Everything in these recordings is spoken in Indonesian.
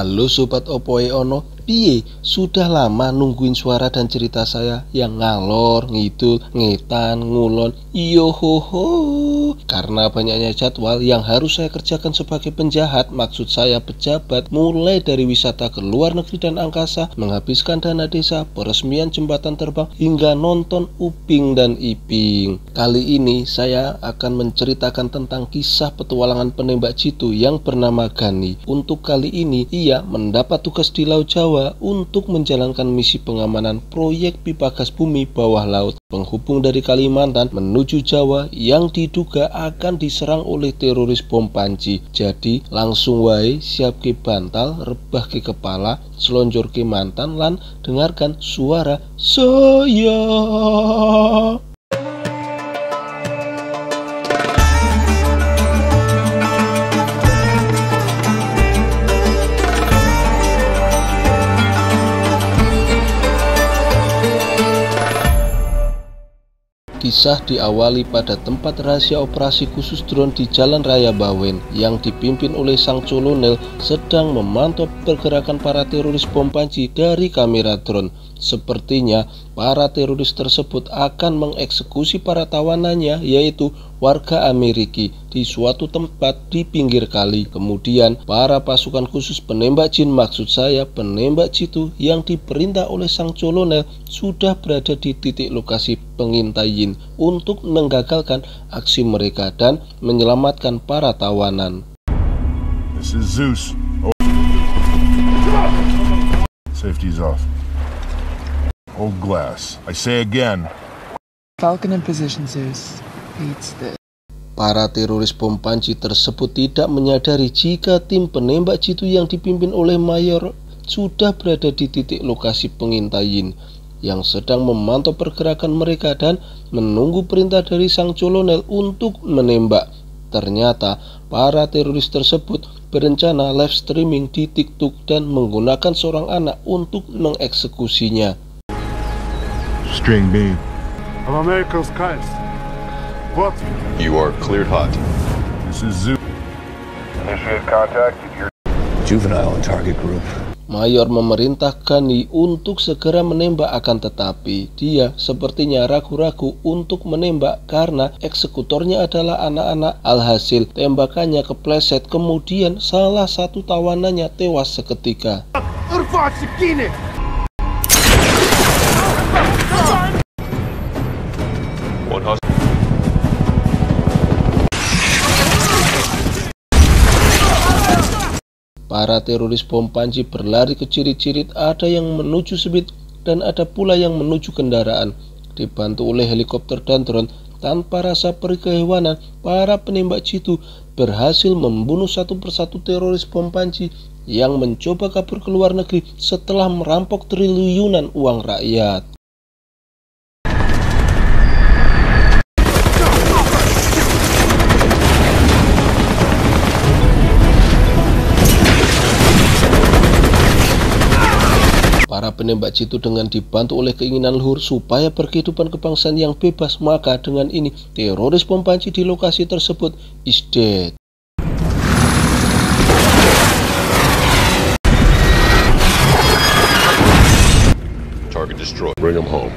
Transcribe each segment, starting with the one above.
Halo Sobat Opoe Ono, piye? Sudah lama nungguin suara dan cerita saya yang ngalor, ngidul, ngetan, ngulon, yohoho. Karena banyaknya jadwal yang harus saya kerjakan sebagai penjahat, maksud saya pejabat, mulai dari wisata ke luar negeri dan angkasa, menghabiskan dana desa, peresmian jembatan terbang, hingga nonton Uping dan Iping. Kali ini saya akan menceritakan tentang kisah petualangan penembak jitu yang bernama Gani. Untuk kali ini ia mendapat tugas di Laut Jawa untuk menjalankan misi pengamanan proyek pipa gas bumi bawah laut penghubung dari Kalimantan menuju Jawa yang diduga akan diserang oleh teroris bom panci. Jadi langsung wae siap ke bantal, rebah ke kepala, selonjor ke mantan lan dengarkan suara saya. Kisah diawali pada tempat rahasia operasi khusus drone di Jalan Raya Bawen yang dipimpin oleh sang kolonel sedang memantau pergerakan para teroris bom panci dari kamera drone. Sepertinya para teroris tersebut akan mengeksekusi para tawanannya, yaitu warga Amerika, di suatu tempat di pinggir kali. Kemudian para pasukan khusus penembak jin, maksud saya penembak jitu yang diperintah oleh sang kolonel, sudah berada di titik lokasi pengintaian untuk menggagalkan aksi mereka dan menyelamatkan para tawanan. This is Zeus. Safety's off. Hold glass. I say again. Falcon in position, Zeus. Beats this. Para teroris bom panci tersebut tidak menyadari jika tim penembak jitu yang dipimpin oleh Mayor sudah berada di titik lokasi pengintaian yang sedang memantau pergerakan mereka dan menunggu perintah dari sang kolonel untuk menembak. Ternyata para teroris tersebut berencana live streaming di TikTok dan menggunakan seorang anak untuk mengeksekusinya. String bean. I'm America's Christ. What? You are cleared hot. This is Zeus. Initiate contact if you're Juvenile and target group. Mayor memerintah Gani untuk segera menembak, akan tetapi dia sepertinya ragu-ragu untuk menembak karena eksekutornya adalah anak-anak. Alhasil tembakannya kepleset, kemudian salah satu tawanannya tewas seketika. Para teroris bom panci berlari ke cirit-cirit, ada yang menuju sebit dan ada pula yang menuju kendaraan. Dibantu oleh helikopter dan drone, tanpa rasa perih kehewanan, para penembak jitu berhasil membunuh satu persatu teroris bom panci yang mencoba kabur ke luar negeri setelah merampok triliunan uang rakyat. Para penembak jitu dengan dibantu oleh keinginan luhur supaya berkehidupan kebangsaan yang bebas, maka dengan ini teroris bom panci di lokasi tersebut is dead. Target destroyed. Bring them home.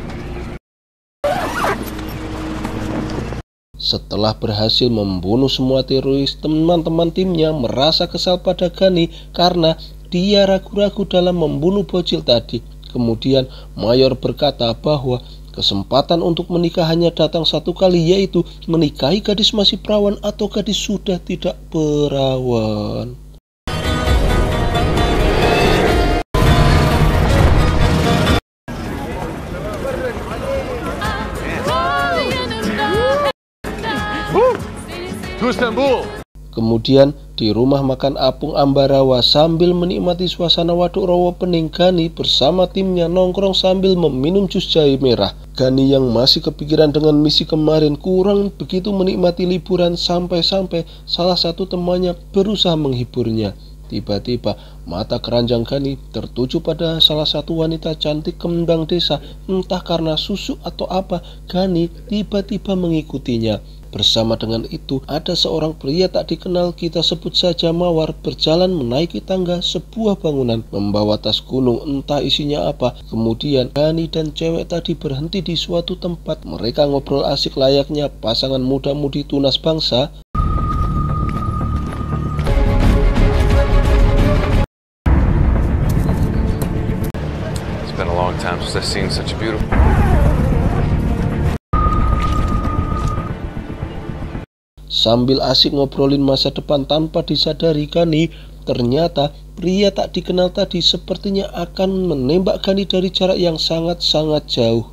Setelah berhasil membunuh semua teroris, teman-teman timnya merasa kesal pada Gani karena dia ragu-ragu dalam membunuh bocil tadi. Kemudian Mayor berkata bahwa kesempatan untuk menikah hanya datang satu kali, yaitu menikahi gadis masih perawan atau gadis sudah tidak perawan. to Istanbul. Kemudian di rumah makan Apung Ambarawa sambil menikmati suasana waduk rawa pening, Gani bersama timnya nongkrong sambil meminum jus jahe merah. Gani yang masih kepikiran dengan misi kemarin kurang begitu menikmati liburan sampai-sampai salah satu temannya berusaha menghiburnya. Tiba-tiba mata keranjang Gani tertuju pada salah satu wanita cantik kembang desa. Entah karena susu atau apa, Gani tiba-tiba mengikutinya. Bersama dengan itu, ada seorang pria tak dikenal, kita sebut saja Mawar, berjalan menaiki tangga sebuah bangunan, membawa tas gunung entah isinya apa. Kemudian Gani dan cewek tadi berhenti di suatu tempat. Mereka ngobrol asik layaknya pasangan muda-mudi tunas bangsa. It's been a long time since I've seen such a beautiful. Sambil asik ngobrolin masa depan tanpa disadari Gani, ternyata pria tak dikenal tadi sepertinya akan menembak Gani dari jarak yang sangat-sangat jauh.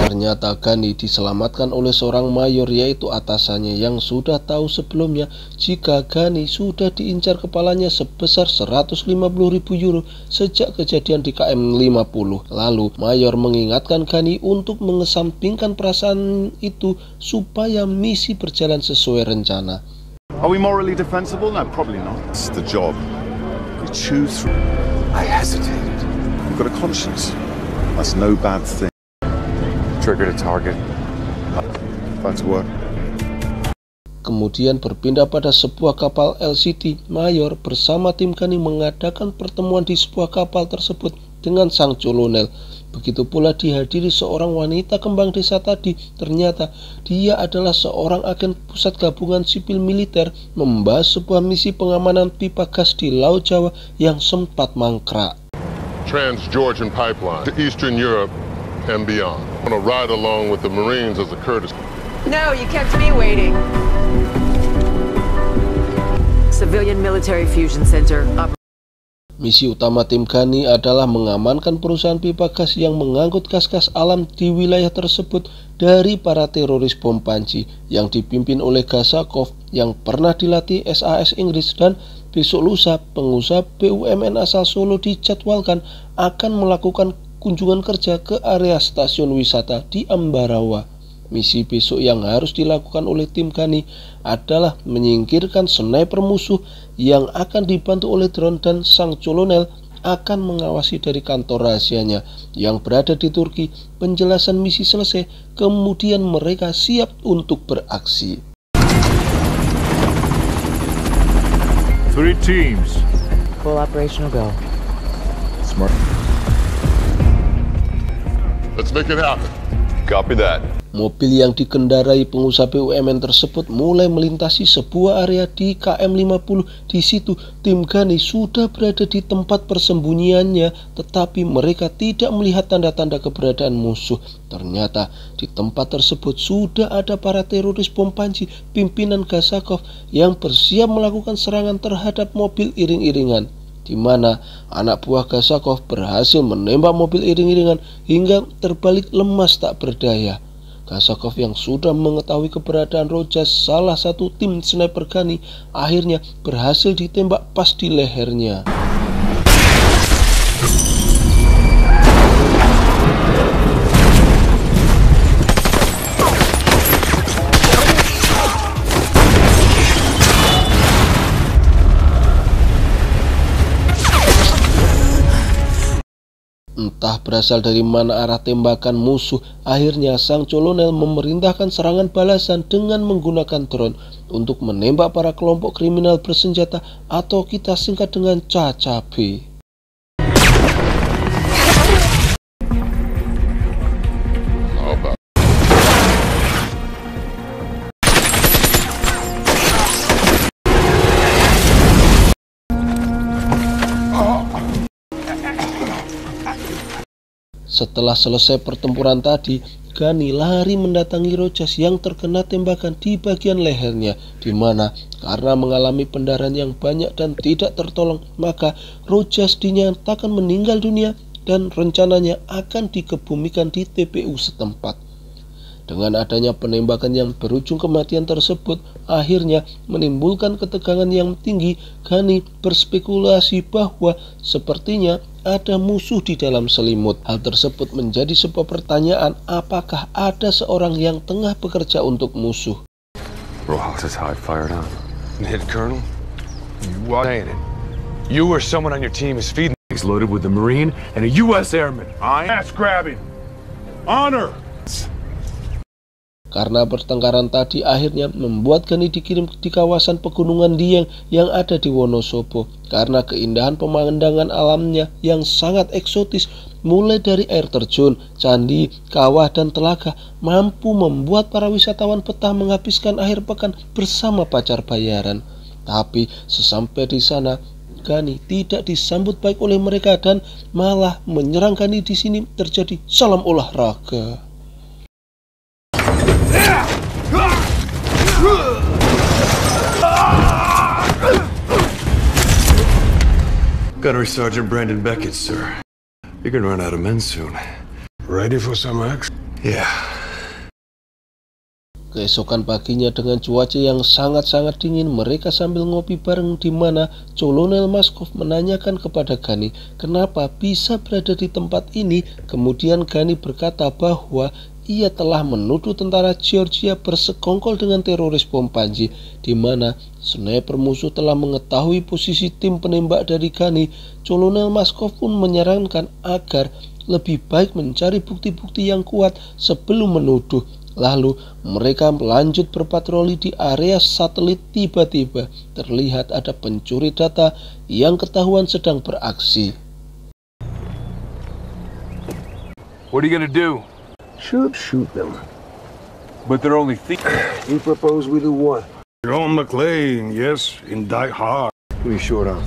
Ternyata Gani diselamatkan oleh seorang mayor, yaitu atasannya yang sudah tahu sebelumnya jika Gani sudah diincar kepalanya sebesar 150.000 euro sejak kejadian di KM 50. Lalu mayor mengingatkan Gani untuk mengesampingkan perasaan itu supaya misi berjalan sesuai rencana. Are we morally defensible? No, probably not. It's the job. We choose. I hesitated. You've got a conscience. That's no bad thing. Triggered a target. Back to work. Kemudian berpindah pada sebuah kapal LCD. Mayor bersama tim Gani mengadakan pertemuan di sebuah kapal tersebut dengan sang kolonel. Begitu pula dihadiri seorang wanita kembang desa tadi. Ternyata dia adalah seorang agen pusat gabungan sipil militer, membahas sebuah misi pengamanan pipa gas di Laut Jawa yang sempat mangkrak. Trans-Georgian pipeline to Eastern Europe and beyond. I'm gonna ride along with the Marines as a courtesy. No, you kept me waiting. Civilian Military Fusion Center. Misi utama tim Gani adalah mengamankan perusahaan pipa gas yang mengangkut gas-gas alam di wilayah tersebut dari para teroris bom panci yang dipimpin oleh Gazakov yang pernah dilatih SAS Inggris. Dan besok lusa pengusaha BUMN asal Solo dijadwalkan akan melakukan kunjungan kerja ke area stasiun wisata di Ambarawa. Misi besok yang harus dilakukan oleh tim Gani adalah menyingkirkan sniper musuh yang akan dibantu oleh drone, dan sang kolonel akan mengawasi dari kantor rahasianya yang berada di Turki. Penjelasan misi selesai, kemudian mereka siap untuk beraksi. 3 teams. Full operational go. Smart. Let's make it happen. Copy that. Mobil yang dikendarai pengusaha BUMN tersebut mulai melintasi sebuah area di KM 50. Di situ tim Gani sudah berada di tempat persembunyiannya, tetapi mereka tidak melihat tanda-tanda keberadaan musuh. Ternyata di tempat tersebut sudah ada para teroris bom panci pimpinan Gazakov yang bersiap melakukan serangan terhadap mobil iring-iringan, di mana anak buah Gazakov berhasil menembak mobil iring-iringan hingga terbalik lemas tak berdaya. Gazakov yang sudah mengetahui keberadaan Rojas, salah satu tim sniper Gani, akhirnya berhasil ditembak pas di lehernya. Entah berasal dari mana arah tembakan musuh, akhirnya sang kolonel memerintahkan serangan balasan dengan menggunakan drone untuk menembak para kelompok kriminal bersenjata atau kita singkat dengan CACAB. Setelah selesai pertempuran tadi, Gani lari mendatangi Rojas yang terkena tembakan di bagian lehernya, di mana karena mengalami pendarahan yang banyak dan tidak tertolong, maka Rojas dinyatakan meninggal dunia dan rencananya akan dikebumikan di TPU setempat. Dengan adanya penembakan yang berujung kematian tersebut, akhirnya menimbulkan ketegangan yang tinggi. Gani berspekulasi bahwa sepertinya ada musuh di dalam selimut. Hal tersebut menjadi sebuah pertanyaan, apakah ada seorang yang tengah bekerja untuk musuh? Rojas' high fired on. Hit Colonel? You are saying it. You or someone on your team is feeding. He's loaded with a Marine and a U.S. Airman. Ass grabbing. Honor. Karena pertengkaran tadi akhirnya membuat Ghani dikirim di kawasan pegunungan Dieng yang ada di Wonosobo. Karena keindahan pemandangan alamnya yang sangat eksotis, mulai dari air terjun, candi, kawah, dan telaga, mampu membuat para wisatawan betah menghabiskan akhir pekan bersama pacar bayaran. Tapi sesampai di sana, Ghani tidak disambut baik oleh mereka dan malah menyerang Ghani. Di sini terjadi salam olahraga. Gunnery Sergeant Brandon Beckett, sir. You're gonna run out of men soon. Ready for some action? Yeah. Keesokan paginya dengan cuaca yang sangat-sangat dingin, mereka sambil ngopi bareng di mana Colonel Maskov menanyakan kepada Ghani kenapa bisa berada di tempat ini. Kemudian Ghani berkata bahwa ia telah menuduh tentara Georgia bersekongkol dengan teroris bom Panji, di mana sniper musuh telah mengetahui posisi tim penembak dari Ghani. Colonel Maskov pun menyarankan agar lebih baik mencari bukti-bukti yang kuat sebelum menuduh. Lalu mereka melanjut berpatroli di area satelit. Tiba-tiba terlihat ada pencuri data yang ketahuan sedang beraksi. What are you gonna do? Shoot them. But they're only thieves. You propose we do what? John McClane, yes, indict hard. Who you short on?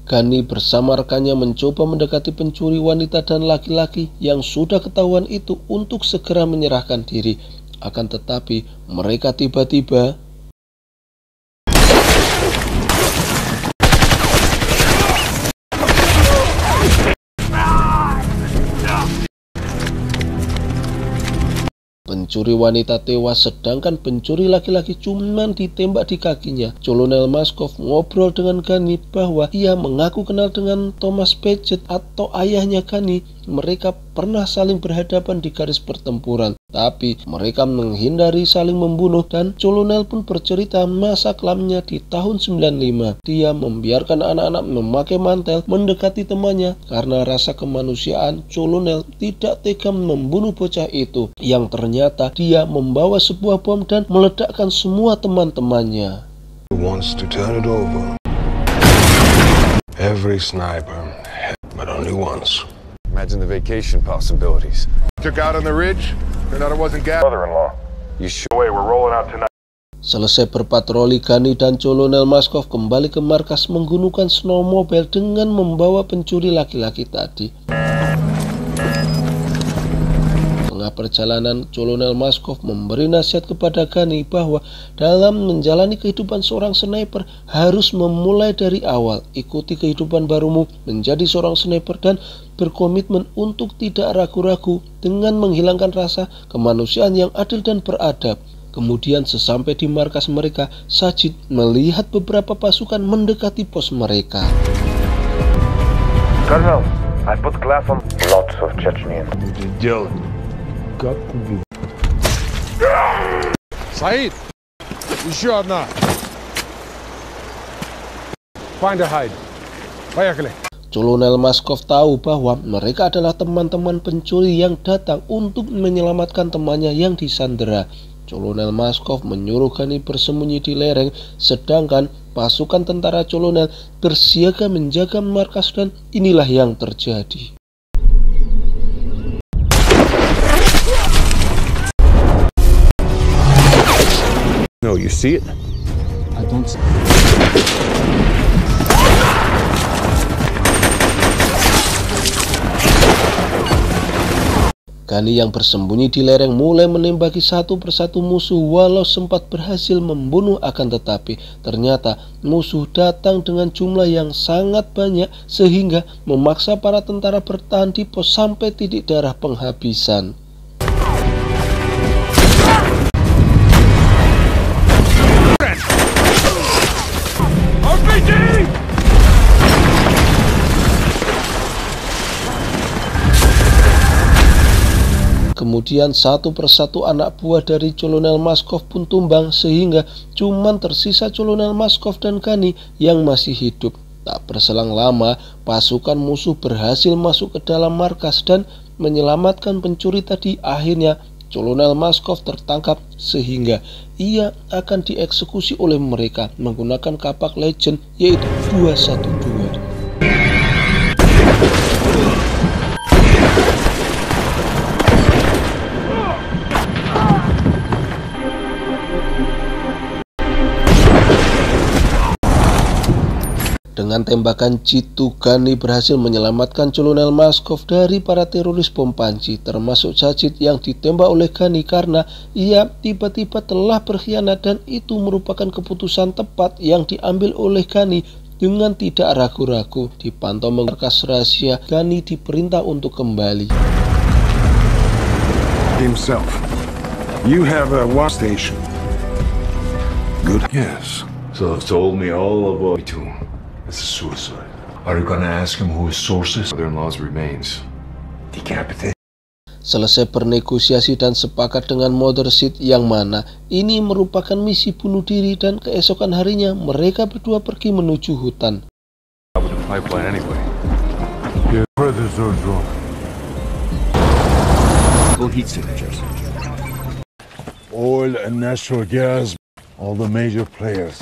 Ghani bersama rekannya mencoba mendekati pencuri wanita dan laki-laki yang sudah ketahuan itu untuk segera menyerahkan diri. Akan tetapi mereka tiba-tiba pencuri wanita tewas, sedangkan pencuri laki-laki cuman ditembak di kakinya. Colonel Maskov ngobrol dengan Ghani bahwa ia mengaku kenal dengan Thomas Paget atau ayahnya Ghani. Mereka pernah saling berhadapan di garis pertempuran, tapi mereka menghindari saling membunuh. Dan Colonel pun bercerita masa kelamnya di tahun 95. Dia membiarkan anak-anak memakai mantel mendekati temannya. Karena rasa kemanusiaan, Colonel tidak tega membunuh bocah itu, yang ternyata dia membawa sebuah bom dan meledakkan semua teman-temannya. Wants to turn it over. Every sniper, but only once. Imagine the vacation possibilities. Took out on the ridge, turned out it wasn't gas. Brother-in-law. You sure? Away, we're rolling out tonight. Selesai berpatroli, Ghani dan Colonel Maskov kembali ke markas menggunakan snowmobile dengan membawa pencuri laki-laki tadi. Tengah perjalanan, Colonel Maskov memberi nasihat kepada Ghani bahwa dalam menjalani kehidupan seorang sniper harus memulai dari awal. Ikuti kehidupan barumu menjadi seorang sniper dan berkomitmen untuk tidak ragu-ragu dengan menghilangkan rasa kemanusiaan yang adil dan beradab. Kemudian sesampai di markas mereka, Sajid melihat beberapa pasukan mendekati pos mereka. Colonel, I put glass on lots of Chechens. Said, еще одна. Find a hide. Поехали. Colonel Maskov tahu bahwa mereka adalah teman-teman pencuri yang datang untuk menyelamatkan temannya yang disandera. Colonel Maskov menyuruh Ghani bersembunyi di lereng, sedangkan pasukan tentara Colonel bersiaga menjaga markas, dan inilah yang terjadi. No, you see it? I don't see. Ghani yang bersembunyi di lereng mulai menembaki satu persatu musuh. Walau sempat berhasil membunuh, akan tetapi ternyata musuh datang dengan jumlah yang sangat banyak sehingga memaksa para tentara bertahan di pos sampai titik darah penghabisan. Kemudian satu persatu anak buah dari Kolonel Maskov pun tumbang sehingga cuman tersisa Kolonel Maskov dan Gunny yang masih hidup. Tak berselang lama, pasukan musuh berhasil masuk ke dalam markas dan menyelamatkan pencuri tadi. Akhirnya Kolonel Maskov tertangkap sehingga ia akan dieksekusi oleh mereka menggunakan kapak legend yaitu 212. Dengan tembakan jitu, Gunny berhasil menyelamatkan Kolonel Maskov dari para teroris bom panci, termasuk Sajid yang ditembak oleh Gunny karena ia tiba-tiba telah berkhianat, dan itu merupakan keputusan tepat yang diambil oleh Gunny dengan tidak ragu-ragu. Dipantau markas rahasia, Gunny diperintah untuk kembali. Himself. You have a watch station. Good. Yes. So told me all about it too. It's a suicide. Are you gonna ask him who his source is? Mother-in-law's remains. Decapitated. Selesai bernegosiasi dan sepakat dengan Mother Seed yang mana ini merupakan misi bunuh diri, dan keesokan harinya mereka berdua pergi menuju hutan. Pipeline anyway. Your brothers are drunk. Full heat signatures. Oil and natural gas. All the major players.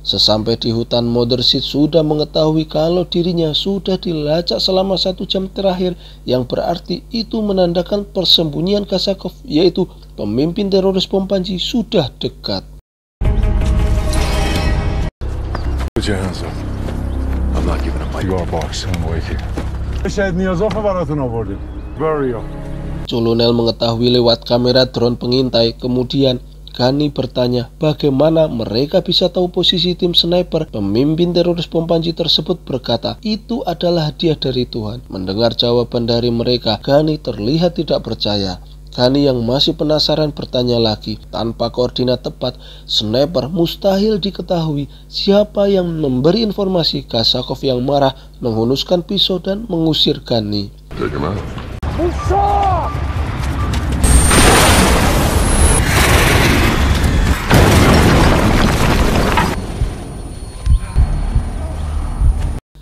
Sesampai di hutan, Mother Seed sudah mengetahui kalau dirinya sudah dilacak selama 1 jam terakhir, yang berarti itu menandakan persembunyian Kazakov, yaitu pemimpin teroris bom panci, sudah dekat. Put your hands up. I'm not giving up my You are boss. I'm waiting. شاید نیازافه براتون آوردیم. Bury up. Kolonel mengetahui lewat kamera drone pengintai. Kemudian Gunny bertanya bagaimana mereka bisa tahu posisi tim sniper. Pemimpin teroris bom panci tersebut berkata itu adalah hadiah dari Tuhan. Mendengar jawaban dari mereka, Gunny terlihat tidak percaya. Gunny yang masih penasaran bertanya lagi. Tanpa koordinat tepat, sniper mustahil diketahui siapa yang memberi informasi. Kazakov yang marah menghunuskan pisau dan mengusir Gunny. Take him out.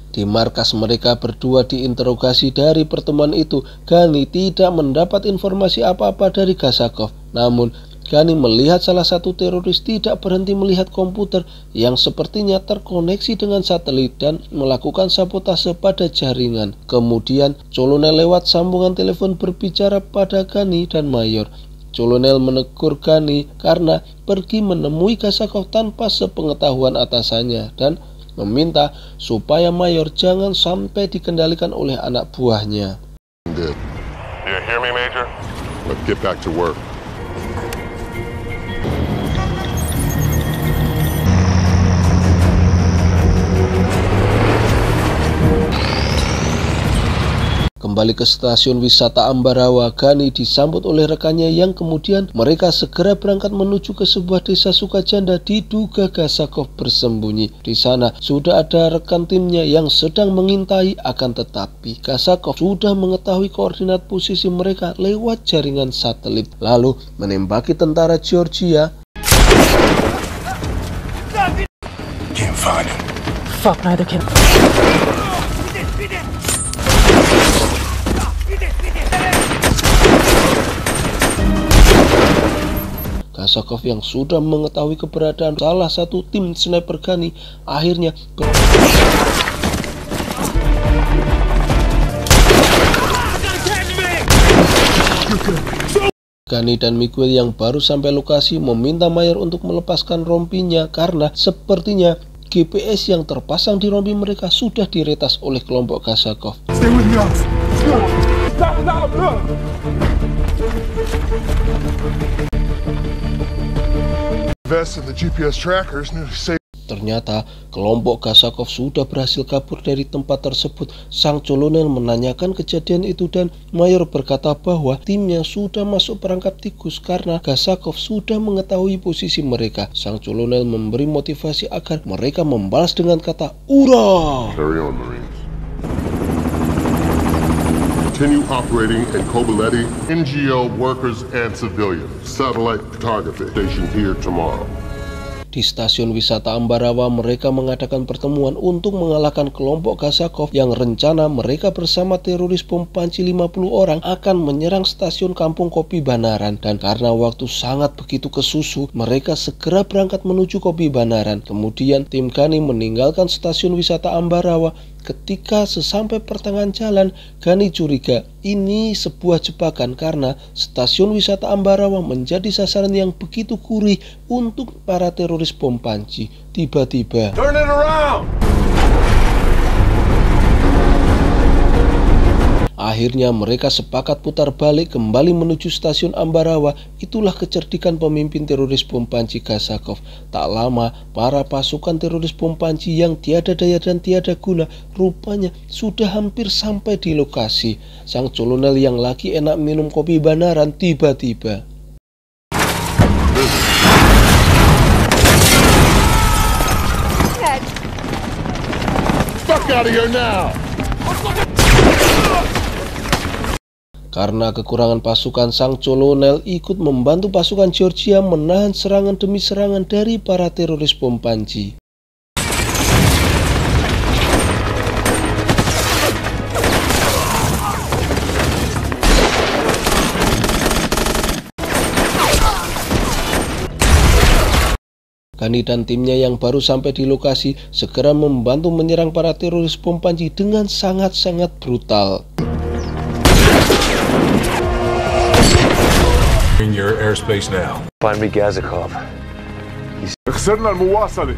Di markas mereka berdua diinterogasi. Dari pertemuan itu, Gunny tidak mendapat informasi apa-apa dari Kazakov. Namun, Gunny melihat salah satu teroris tidak berhenti melihat komputer yang sepertinya terkoneksi dengan satelit dan melakukan sabotase pada jaringan. Kemudian, Kolonel lewat sambungan telepon berbicara pada Gunny dan Mayor. Kolonel menegur Gunny karena pergi menemui Kazakov tanpa sepengetahuan atasannya dan meminta supaya Mayor jangan sampai dikendalikan oleh anak buahnya. Did. You hear me, Major? Let's get back to work. Kembali ke stasiun wisata Ambarawa, Gunny disambut oleh rekannya yang kemudian mereka segera berangkat menuju ke sebuah desa sukajanda. Diduga Kazakov bersembunyi. Di sana sudah ada rekan timnya yang sedang mengintai, akan tetapi Kazakov sudah mengetahui koordinat posisi mereka lewat jaringan satelit, lalu menembaki tentara Georgia. Can't find him. Fuck, neither can. Kazakov yang sudah mengetahui keberadaan salah satu tim sniper Gunny akhirnya Gunny dan Miguel yang baru sampai lokasi meminta Mayor untuk melepaskan rompinya karena sepertinya GPS yang terpasang di rompi mereka sudah diretas oleh kelompok Kazakov. Stay with me, Ox. Stop, look. Invested the GPS trackers and save. Ternyata kelompok Kazakov sudah berhasil kabur dari tempat tersebut. Sang Kolonel menanyakan kejadian itu dan Mayor berkata bahwa timnya sudah masuk perangkap tikus karena Kazakov sudah mengetahui posisi mereka. Sang Kolonel memberi motivasi agar mereka membalas dengan kata "Ura!" Carry on, Marines. continue operating in Kobuleti, NGO workers and civilians. Satellite photography station here tomorrow. Di stasiun wisata Ambarawa, mereka mengadakan pertemuan untuk mengalahkan kelompok Kazakov yang rencana mereka bersama teroris bom panci 50 orang akan menyerang stasiun kampung kopi Banaran. Dan karena waktu sangat begitu kesusu, mereka segera berangkat menuju kopi Banaran. Kemudian tim Ghani meninggalkan stasiun wisata Ambarawa. Ketika sesampai pertengahan jalan, Ghani curiga ini sebuah jebakan karena stasiun wisata Ambarawa menjadi sasaran yang begitu gurih untuk para teroris bom panci. Tiba-tiba, Turn it around! akhirnya mereka sepakat putar balik kembali menuju stasiun Ambarawa. Itulah kecerdikan pemimpin teroris bom panci Kazakov. Tak lama, para pasukan teroris bom panci yang tiada daya dan tiada guna rupanya sudah hampir sampai di lokasi. Sang colonel yang lagi enak minum kopi Banaran tiba-tiba Fuck out of here now! Karena kekurangan pasukan, sang colonel ikut membantu pasukan Georgia menahan serangan demi serangan dari para teroris bom panci. Ghani dan timnya yang baru sampai di lokasi segera membantu menyerang para teroris bom panci dengan sangat-sangat brutal. In your airspace now. Find me Gazakov. خسرنا المواصلة.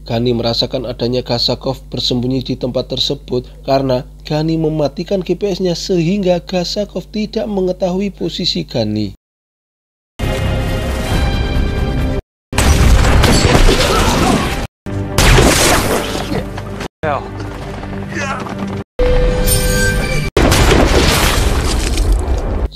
Ghani merasakan adanya Kazakov bersembunyi di tempat tersebut karena Ghani mematikan GPS-nya sehingga Kazakov tidak mengetahui posisi Ghani. Hell.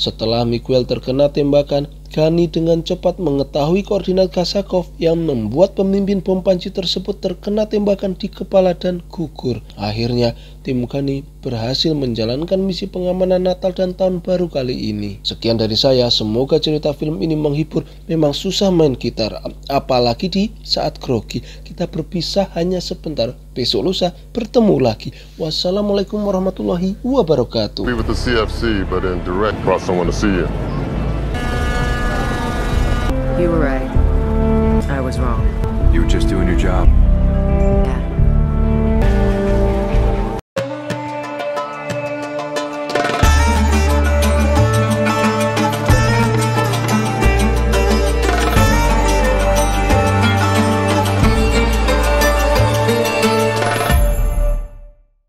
Setelah Miguel terkena tembakan, Ghani dengan cepat mengetahui koordinat Kazakov yang membuat pemimpin bom panci tersebut terkena tembakan di kepala dan gugur. Akhirnya, tim Ghani berhasil menjalankan misi pengamanan Natal dan Tahun Baru kali ini. Sekian dari saya, semoga cerita film ini menghibur. Memang susah main gitar, apalagi di saat grogi. Kita berpisah hanya sebentar, besok lusa bertemu lagi. Wassalamualaikum warahmatullahi wabarakatuh. Be with the CFC, but in direct, brought someone to see you. You were right.